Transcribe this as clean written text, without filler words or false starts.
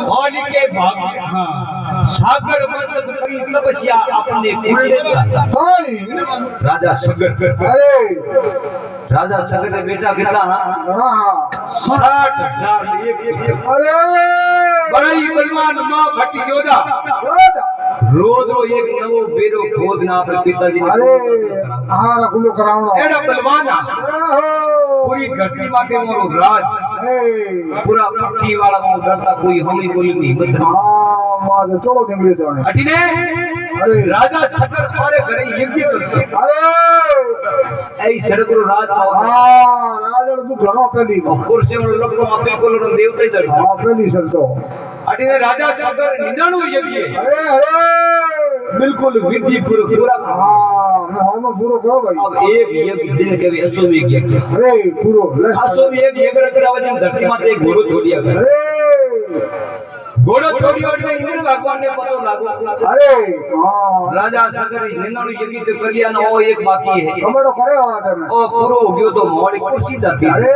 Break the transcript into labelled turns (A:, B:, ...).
A: मौलिक के भाग्य हाँ सागर मस्त करी तपस्या अपने कुल राजा सगर राजा सगर ने बेटा कितना 60,000 एक
B: अरे
A: बड़ी बलवान मां भट्ट योद्धा रोज रो एक नवो बेरो खोद ना पर पिताजी ने
B: अरे हां रखलो करावणो
A: एड़ा बलवान पूरी घटी माथे मोरो राज पूरा पट्टी वाला मो डरता कोई हमी बोली नहीं बत
B: हां मां चलो निकले तो
A: अठीने
B: अरे
A: राजा सगर मारे घरे यज्ञ करते
B: अरे
A: ऐ सरगुरु राज
B: हां राजा तू घणो पेली
A: कुर्सी और लक्को मापे कोलो देवता ही दड़
B: हां पेली सर तो
A: अठीने राजा सगर 99 यज्ञ
B: अरे
A: बिल्कुल विधि पूरा
B: हां मैं हम पूरा करो भाई
A: अब एक यज्ञ दिन के भी 80 यज्ञ
B: अरे पूरो
A: 80 यज्ञ रखता वजन धरती माते एक घोड़ो छोड़िया कर
B: अरे
A: घोड़ो छोड़ी और इंद्र भगवान ने पतो लागो
B: अरे हां
A: राजा सगर 99 यज्ञ तो कर लिया ना वो एक बाकी है
B: कमड़ो करे वाटे में
A: ओ पूरो हो गयो तो मोड़ी कुर्सी जाती
B: अरे